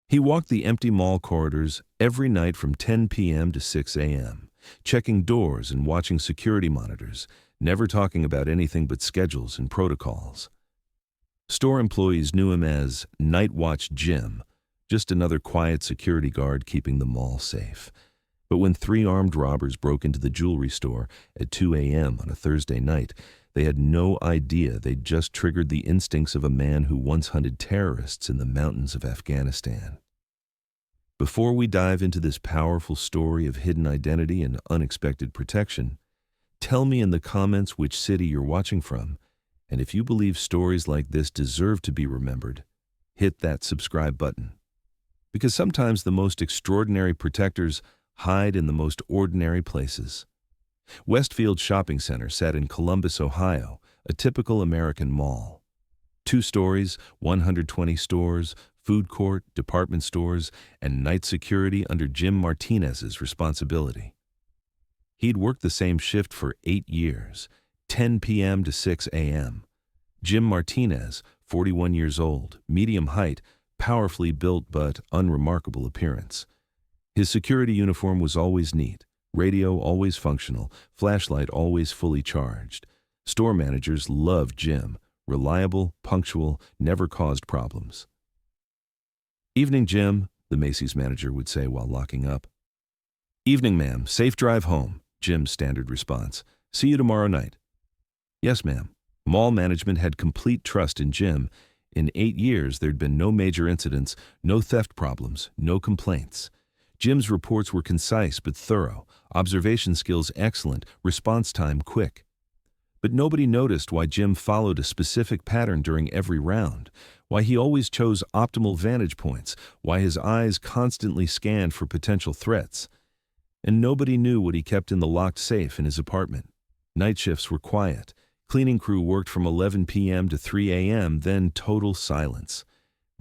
He walked the empty mall corridors every night from 10 p.m. to 6 a.m., checking doors and watching security monitors, never talking about anything but schedules and protocols. Store employees knew him as Night Watch Jim, just another quiet security guard keeping the mall safe. But when 3 armed robbers broke into the jewelry store at 2 a.m. on a Thursday night, they had no idea they'd just triggered the instincts of a man who once hunted terrorists in the mountains of Afghanistan. Before we dive into this powerful story of hidden identity and unexpected protection, tell me in the comments which city you're watching from, and if you believe stories like this deserve to be remembered, hit that subscribe button. Because sometimes the most extraordinary protectors hide in the most ordinary places. Westfield Shopping Center sat in Columbus, Ohio, a typical American mall. 2 stories, 120 stores, food court, department stores, and night security under Jim Martinez's responsibility. He'd worked the same shift for 8 years, 10 p.m. to 6 a.m. Jim Martinez, 41 years old, medium height, powerfully built but unremarkable appearance. His security uniform was always neat, radio always functional, flashlight always fully charged. Store managers loved Jim, reliable, punctual, never caused problems. "Evening, Jim," the Macy's manager would say while locking up. "Evening, ma'am. Safe drive home," Jim's standard response. "See you tomorrow night." "Yes, ma'am." Mall management had complete trust in Jim. In 8 years, there'd been no major incidents, no theft problems, no complaints. Jim's reports were concise but thorough, observation skills excellent, response time quick. But nobody noticed why Jim followed a specific pattern during every round, why he always chose optimal vantage points, why his eyes constantly scanned for potential threats. And nobody knew what he kept in the locked safe in his apartment. Night shifts were quiet. Cleaning crew worked from 11 p.m. to 3 a.m., then total silence.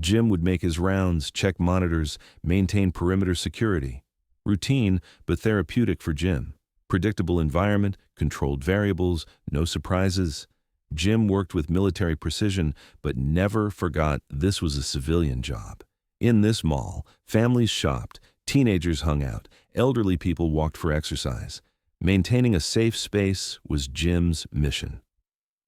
Jim would make his rounds, check monitors, maintain perimeter security. Routine, but therapeutic for Jim. Predictable environment, controlled variables, no surprises. Jim worked with military precision, but never forgot this was a civilian job. In this mall, families shopped, teenagers hung out, elderly people walked for exercise. Maintaining a safe space was Jim's mission.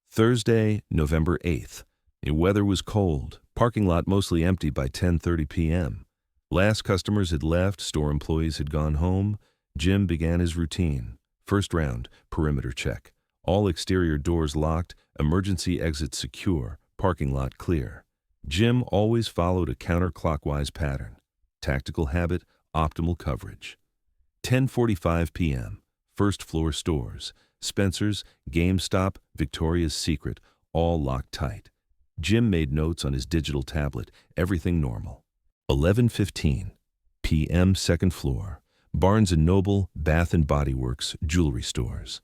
Thursday, November 8th. The weather was cold, parking lot mostly empty by 10:30 p.m. Last customers had left, store employees had gone home. Jim began his routine. First round, perimeter check. All exterior doors locked, emergency exits secure, parking lot clear. Jim always followed a counterclockwise pattern. Tactical habit, optimal coverage. 10:45 p.m. First floor stores. Spencer's, GameStop, Victoria's Secret, all locked tight. Jim made notes on his digital tablet, everything normal. 11:15 p.m. Second floor. Barnes & Noble, Bath & Body Works, jewelry stores.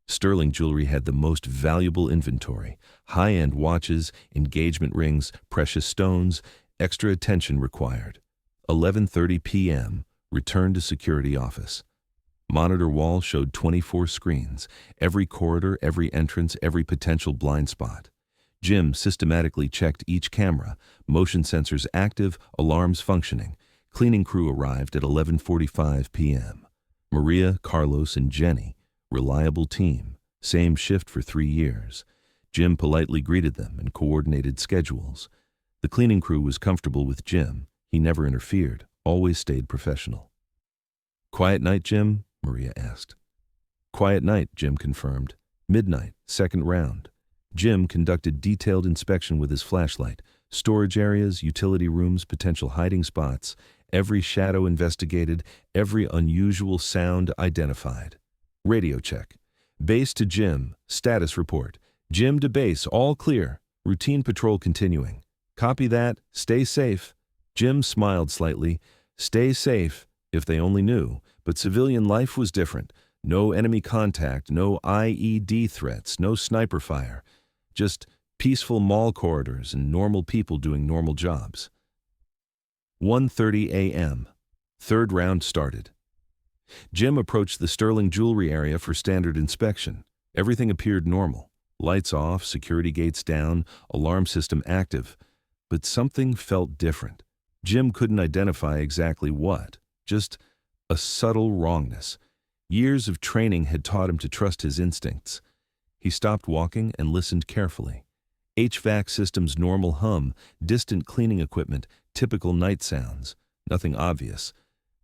Sterling Jewelry had the most valuable inventory, high-end watches, engagement rings, precious stones, extra attention required. 11:30 p.m. Return to security office. Monitor wall showed 24 screens, every corridor, every entrance, every potential blind spot. Jim systematically checked each camera, motion sensors active, alarms functioning. Cleaning crew arrived at 11:45 p.m. Maria, Carlos, and Jenny, reliable team, same shift for 3 years. Jim politely greeted them and coordinated schedules. The cleaning crew was comfortable with Jim. He never interfered, always stayed professional. "Quiet night, Jim?" Maria asked. "Quiet night," Jim confirmed. Midnight, second round. Jim conducted detailed inspection with his flashlight. Storage areas, utility rooms, potential hiding spots. Every shadow investigated, every unusual sound identified. Radio check. Base to Jim. Status report. Jim to base, all clear. Routine patrol continuing. Copy that. Stay safe. Jim smiled slightly. Stay safe, if they only knew. But civilian life was different. No enemy contact, no IED threats, no sniper fire. Just peaceful mall corridors and normal people doing normal jobs. 1:30 a.m. Third round started. Jim approached the Sterling Jewelry area for standard inspection. Everything appeared normal. Lights off, security gates down, alarm system active. But something felt different. Jim couldn't identify exactly what, just a subtle wrongness. Years of training had taught him to trust his instincts. He stopped walking and listened carefully. HVAC system's normal hum, distant cleaning equipment, typical night sounds. Nothing obvious.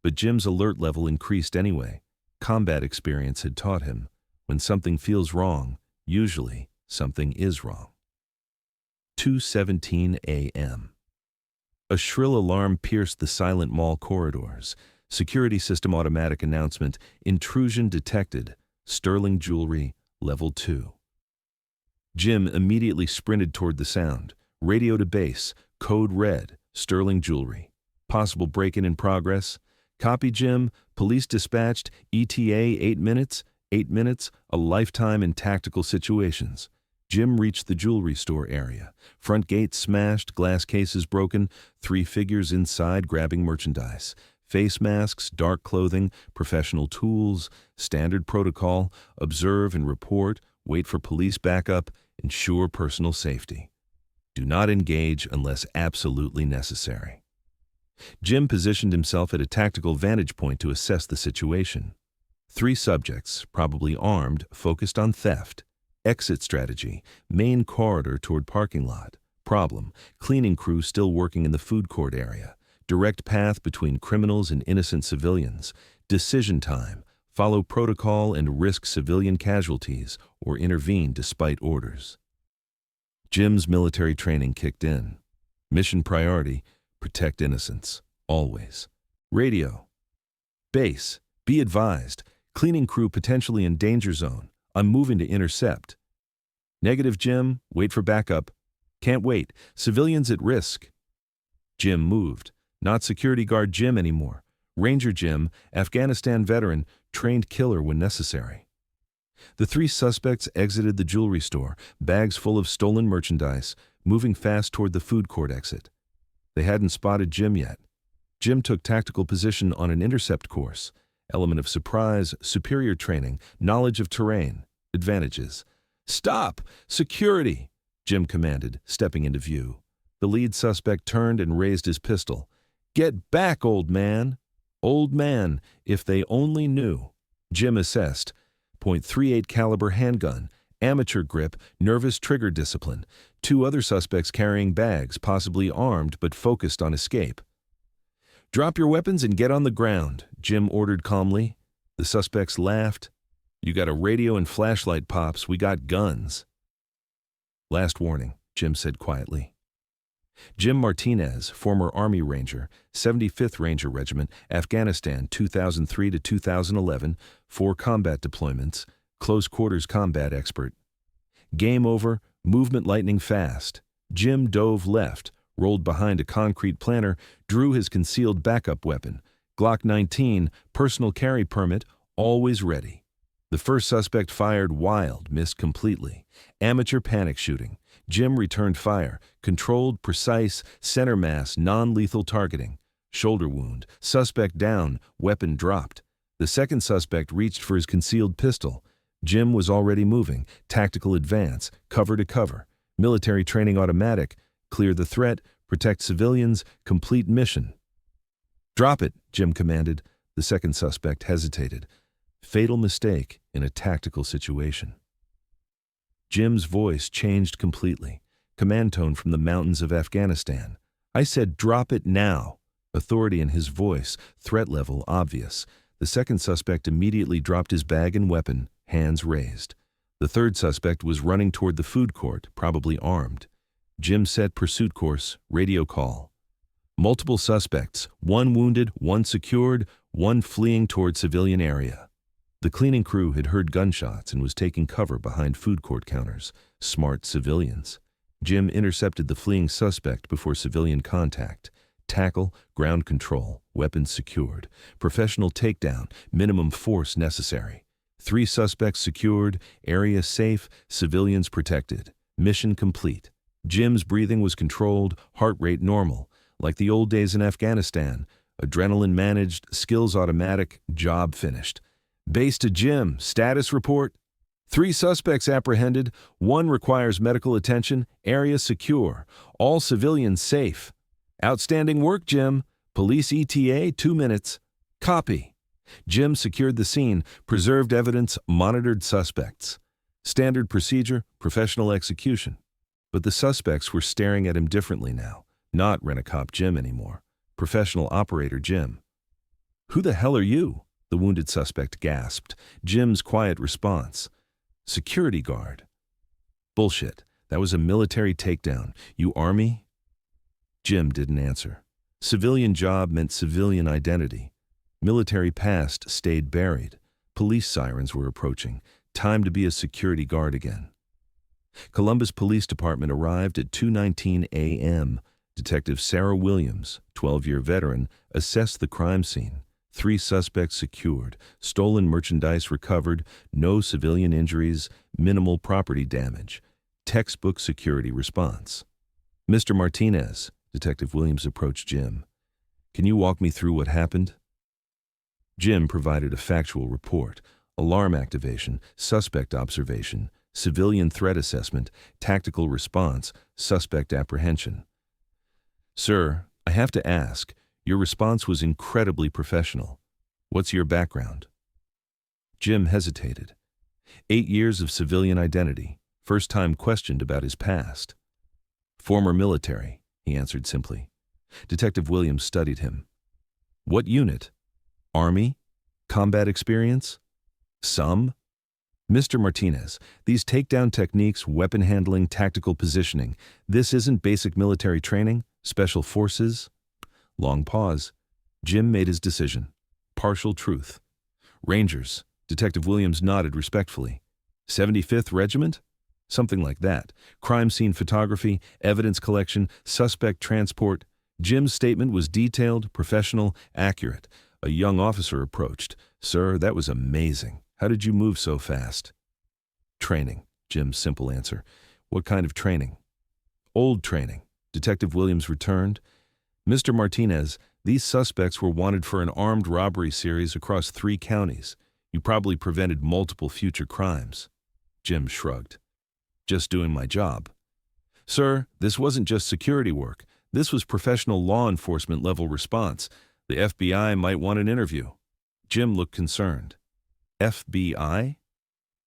But Jim's alert level increased anyway. Combat experience had taught him, when something feels wrong, usually something is wrong. 2:17 a.m. A shrill alarm pierced the silent mall corridors. Security system automatic announcement, intrusion detected, sterling jewelry, level 2. Jim immediately sprinted toward the sound. Radio to base, code red, sterling jewelry. Possible break-in in progress. Copy, Jim. Police dispatched. ETA 8 minutes. 8 minutes, a lifetime in tactical situations. Jim reached the jewelry store area. Front gate smashed, glass cases broken, 3 figures inside grabbing merchandise. Face masks, dark clothing, professional tools, standard protocol, observe and report, wait for police backup, ensure personal safety. Do not engage unless absolutely necessary. Jim positioned himself at a tactical vantage point to assess the situation. 3 subjects, probably armed, focused on theft. Exit strategy, main corridor toward parking lot. Problem, cleaning crew still working in the food court area. Direct path between criminals and innocent civilians. Decision time, follow protocol and risk civilian casualties or intervene despite orders. Jim's military training kicked in. Mission priority, protect innocents, always. Radio. Base, be advised, cleaning crew potentially in danger zone. I'm moving to intercept. Negative, Jim, wait for backup. Can't wait, civilians at risk. Jim moved. Not security guard Jim anymore. Ranger Jim, Afghanistan veteran, trained killer when necessary. The 3 suspects exited the jewelry store, bags full of stolen merchandise, moving fast toward the food court exit. They hadn't spotted Jim yet. Jim took tactical position on an intercept course. Element of surprise, superior training, knowledge of terrain, advantages. Stop! Security! Jim commanded, stepping into view. The lead suspect turned and raised his pistol. Get back, old man! Old man, if they only knew. Jim assessed. .38 caliber handgun, amateur grip, nervous trigger discipline. 2 other suspects carrying bags, possibly armed but focused on escape. Drop your weapons and get on the ground, Jim ordered calmly. The suspects laughed. You got a radio and flashlight, Pops. We got guns. Last warning, Jim said quietly. Jim Martinez, former Army Ranger, 75th Ranger Regiment, Afghanistan 2003 to 2011, 4 combat deployments, close quarters combat expert. Game over, movement lightning fast. Jim dove left, rolled behind a concrete planter, drew his concealed backup weapon. Glock 19, personal carry permit, always ready. The first suspect fired wild, missed completely. Amateur panic shooting. Jim returned fire, controlled, precise, center mass, non-lethal targeting. Shoulder wound, suspect down, weapon dropped. The second suspect reached for his concealed pistol. Jim was already moving, tactical advance, cover to cover. Military training automatic, clear the threat, protect civilians, complete mission. Drop it, Jim commanded. The second suspect hesitated. Fatal mistake in a tactical situation. Jim's voice changed completely. Command tone from the mountains of Afghanistan. I said, drop it now. Authority in his voice, threat level obvious. The second suspect immediately dropped his bag and weapon, hands raised. The third suspect was running toward the food court, probably armed. Jim set pursuit course, radio call. Multiple suspects, 1 wounded, 1 secured, 1 fleeing toward civilian area. The cleaning crew had heard gunshots and was taking cover behind food court counters. Smart civilians. Jim intercepted the fleeing suspect before civilian contact. Tackle, ground control, weapons secured. Professional takedown, minimum force necessary. 3 suspects secured, area safe, civilians protected. Mission complete. Jim's breathing was controlled, heart rate normal. Like the old days in Afghanistan. Adrenaline managed, skills automatic, job finished. Base to Jim, status report. 3 suspects apprehended, 1 requires medical attention, area secure, all civilians safe. Outstanding work, Jim. Police ETA, 2 minutes. Copy. Jim secured the scene, preserved evidence, monitored suspects. Standard procedure, professional execution. But the suspects were staring at him differently now. Not Rent-A-Cop Jim anymore. Professional operator Jim. "Who the hell are you?" the wounded suspect gasped. Jim's quiet response. "Security guard." "Bullshit. That was a military takedown. You Army?" Jim didn't answer. Civilian job meant civilian identity. Military past stayed buried. Police sirens were approaching. Time to be a security guard again. Columbus Police Department arrived at 2:19 a.m. Detective Sarah Williams, 12-year veteran, assessed the crime scene. 3 suspects secured, stolen merchandise recovered, no civilian injuries, minimal property damage. Textbook security response. "Mr. Martinez," Detective Williams approached Jim. "Can you walk me through what happened?" Jim provided a factual report: alarm activation, suspect observation, civilian threat assessment, tactical response, suspect apprehension. "Sir, I have to ask, your response was incredibly professional. What's your background?" Jim hesitated. 8 years of civilian identity, first time questioned about his past. "Former military," he answered simply. Detective Williams studied him. "What unit? Army? Combat experience?" "Some." "Mr. Martinez, these takedown techniques, weapon handling, tactical positioning, this isn't basic military training? Special forces?" Long pause. Jim made his decision. Partial truth. "Rangers." Detective Williams nodded respectfully. 75th Regiment? Something like that. Crime scene photography, evidence collection, suspect transport. Jim's statement was detailed, professional, accurate. A young officer approached. "Sir, that was amazing. How did you move so fast?" "Training," Jim's simple answer. "What kind of training?" "Old training." Detective Williams returned. "Mr. Martinez, these suspects were wanted for an armed robbery series across 3 counties. You probably prevented multiple future crimes." Jim shrugged. "Just doing my job." "Sir, this wasn't just security work. This was professional law enforcement level response. The FBI might want an interview." Jim looked concerned. "FBI?"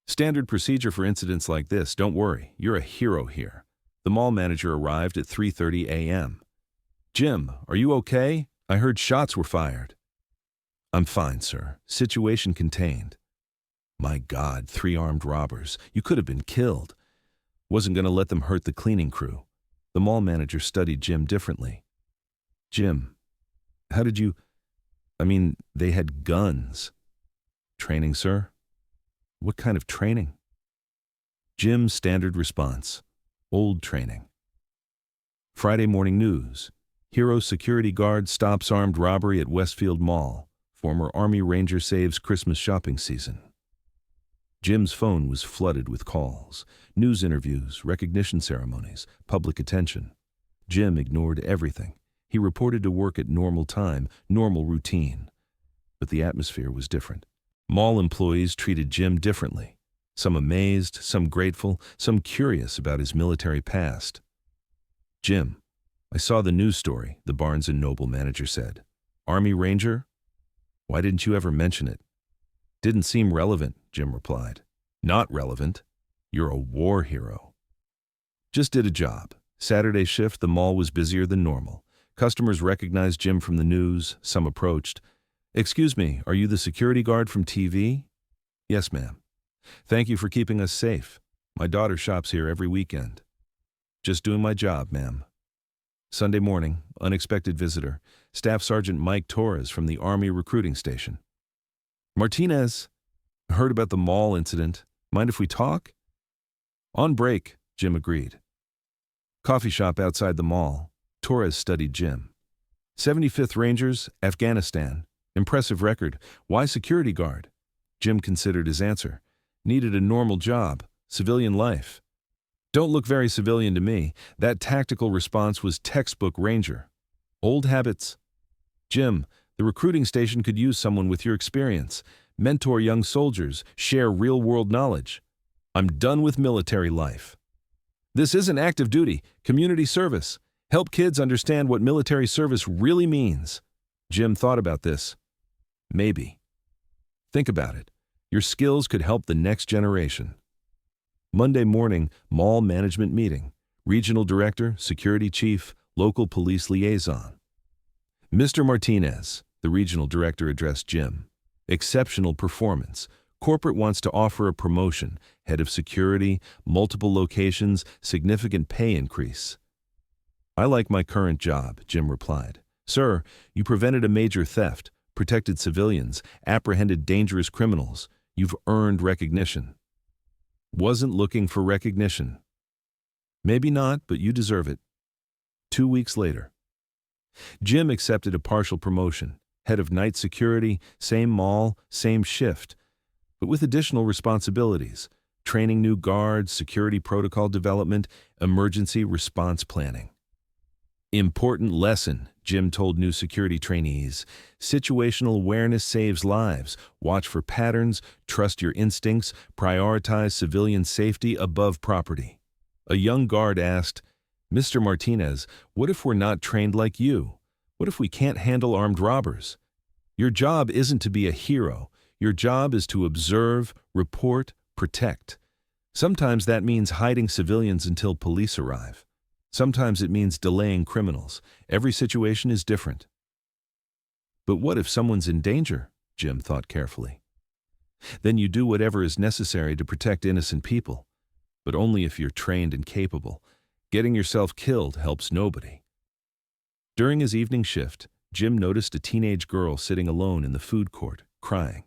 "Standard procedure for incidents like this. Don't worry, you're a hero here." The mall manager arrived at 3:30 a.m. "Jim, are you okay? I heard shots were fired." "I'm fine, sir. Situation contained." "My God, 3 armed robbers. You could have been killed." "Wasn't going to let them hurt the cleaning crew." The mall manager studied Jim differently. "Jim, how did you... they had guns." "Training, sir." "What kind of training?" Jim's standard response: old training. Friday morning news. Hero security guard stops armed robbery at Westfield Mall. Former Army Ranger saves Christmas shopping season. Jim's phone was flooded with calls. News interviews, recognition ceremonies, public attention. Jim ignored everything. He reported to work at normal time, normal routine. But the atmosphere was different. Mall employees treated Jim differently. Some amazed, some grateful, some curious about his military past. "Jim, I saw the news story," the Barnes & Noble manager said. "Army Ranger? Why didn't you ever mention it?" "Didn't seem relevant," Jim replied. "Not relevant. You're a war hero." "Just did a job." Saturday shift, the mall was busier than normal. Customers recognized Jim from the news. Some approached. "Excuse me, are you the security guard from TV?" "Yes, ma'am." "Thank you for keeping us safe. My daughter shops here every weekend." "Just doing my job, ma'am." Sunday morning, unexpected visitor, Staff Sergeant Mike Torres from the Army recruiting station. "Martinez, heard about the mall incident. Mind if we talk?" "On break," Jim agreed. Coffee shop outside the mall. Torres studied Jim. 75th Rangers, Afghanistan. Impressive record. Why security guard? Jim considered his answer. Needed a normal job. Civilian life. "Don't look very civilian to me. That tactical response was textbook Ranger. Old habits." "Jim, the recruiting station could use someone with your experience. Mentor young soldiers. Share real-world knowledge." "I'm done with military life." "This isn't active duty. Community service. Help kids understand what military service really means. Jim thought about this. Maybe. Think about it. Your skills could help the next generation. Monday morning, mall management meeting. Regional director, security chief, local police liaison. Mr. Martinez, the regional director addressed Jim. Exceptional performance. Corporate wants to offer a promotion. Head of security, multiple locations, significant pay increase. I like my current job, Jim replied. Sir, you prevented a major theft, protected civilians, apprehended dangerous criminals. You've earned recognition. Wasn't looking for recognition. Maybe not, but you deserve it. 2 weeks later. Jim accepted a partial promotion. Head of night security, same mall, same shift, but with additional responsibilities. Training new guards, security protocol development, emergency response planning. Important lesson, Jim told new security trainees. Situational awareness saves lives. Watch for patterns, trust your instincts, prioritize civilian safety above property. A young guard asked, Mr. Martinez, what if we're not trained like you? What if we can't handle armed robbers? Your job isn't to be a hero. Your job is to observe, report, protect. Sometimes that means hiding civilians until police arrive. Sometimes it means delaying criminals. Every situation is different. But what if someone's in danger? Jim thought carefully. Then you do whatever is necessary to protect innocent people, but only if you're trained and capable. Getting yourself killed helps nobody. During his evening shift, Jim noticed a teenage girl sitting alone in the food court, crying.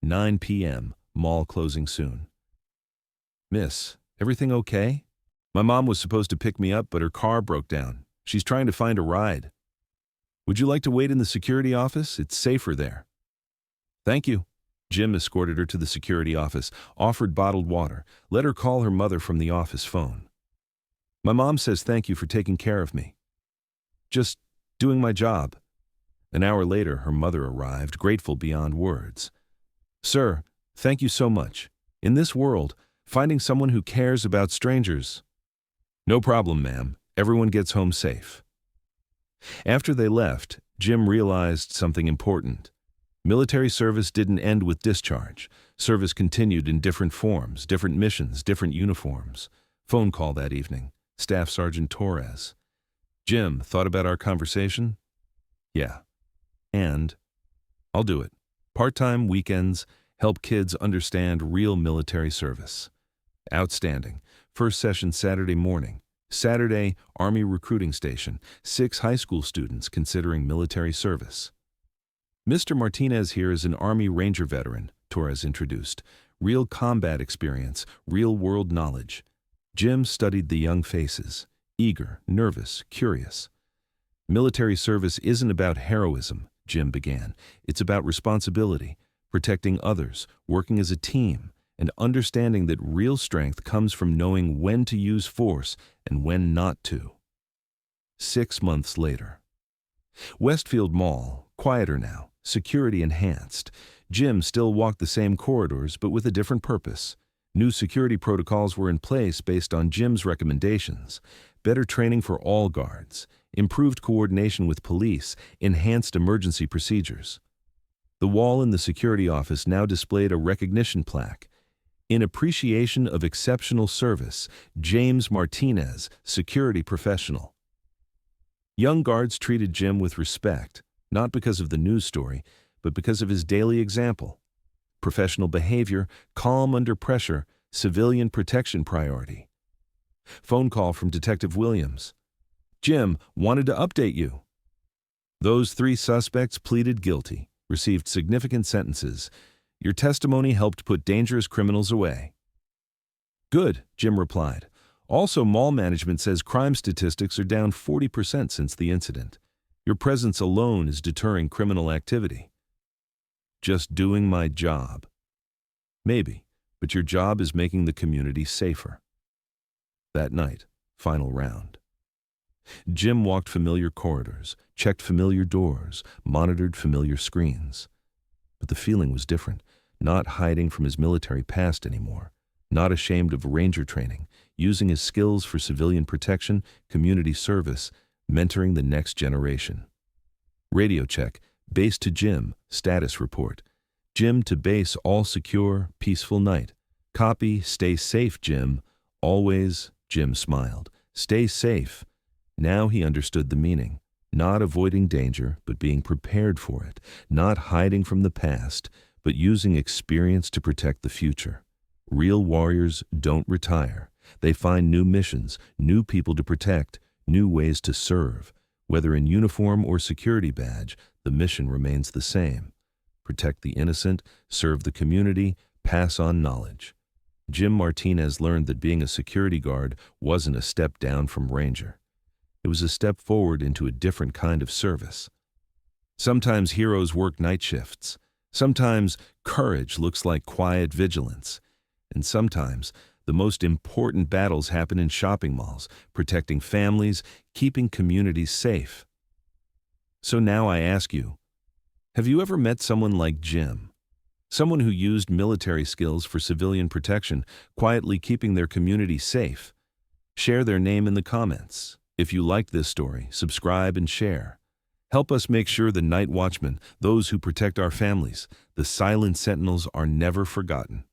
9 p.m., mall closing soon. Miss, everything okay? My mom was supposed to pick me up, but her car broke down. She's trying to find a ride. Would you like to wait in the security office? It's safer there. Thank you. Jim escorted her to the security office, offered bottled water, let her call her mother from the office phone. My mom says thank you for taking care of me. Just doing my job. An hour later, her mother arrived, grateful beyond words. Sir, thank you so much. In this world, finding someone who cares about strangers. No problem, ma'am. Everyone gets home safe. After they left, Jim realized something important. Military service didn't end with discharge. Service continued in different forms, different missions, different uniforms. Phone call that evening. Staff Sergeant Torres. Jim, thought about our conversation? Yeah. And I'll do it. Part-time, weekends, help kids understand real military service. Outstanding. First session Saturday morning. Saturday, Army recruiting station. 6 high school students considering military service. Mr. Martinez here is an Army Ranger veteran, Torres introduced. Real combat experience, real-world knowledge. Jim studied the young faces. Eager, nervous, curious. Military service isn't about heroism, Jim began. It's about responsibility, protecting others, working as a team, and understanding that real strength comes from knowing when to use force and when not to. 6 months later. Westfield Mall, quieter now, security enhanced. Jim still walked the same corridors, but with a different purpose. New security protocols were in place based on Jim's recommendations. Better training for all guards, improved coordination with police, enhanced emergency procedures. The wall in the security office now displayed a recognition plaque. In appreciation of exceptional service, James Martinez, security professional. Young guards treated Jim with respect, not because of the news story, but because of his daily example. Professional behavior, calm under pressure, civilian protection priority. Phone call from Detective Williams. Jim, wanted to update you. Those 3 suspects pleaded guilty, received significant sentences. Your testimony helped put dangerous criminals away. Good, Jim replied. Also, mall management says crime statistics are down 40% since the incident. Your presence alone is deterring criminal activity. Just doing my job. Maybe, but your job is making the community safer. That night, final round. Jim walked familiar corridors, checked familiar doors, monitored familiar screens. But the feeling was different, not hiding from his military past anymore, not ashamed of Ranger training, using his skills for civilian protection, community service, mentoring the next generation. Radio check, base to Jim, status report. Jim to base, all secure, peaceful night. Copy, stay safe, Jim. Always, Jim smiled. Stay safe. Now he understood the meaning. Not avoiding danger, but being prepared for it. Not hiding from the past, but using experience to protect the future. Real warriors don't retire. They find new missions, new people to protect, new ways to serve. Whether in uniform or security badge, the mission remains the same. Protect the innocent, serve the community, pass on knowledge. Jim Martinez learned that being a security guard wasn't a step down from Ranger. It was a step forward into a different kind of service. Sometimes heroes work night shifts. Sometimes courage looks like quiet vigilance. And sometimes the most important battles happen in shopping malls, protecting families, keeping communities safe. So now I ask you, have you ever met someone like Jim? Someone who used military skills for civilian protection, quietly keeping their community safe? Share their name in the comments. If you liked this story, subscribe and share. Help us make sure the night watchmen, those who protect our families, the silent sentinels, are never forgotten.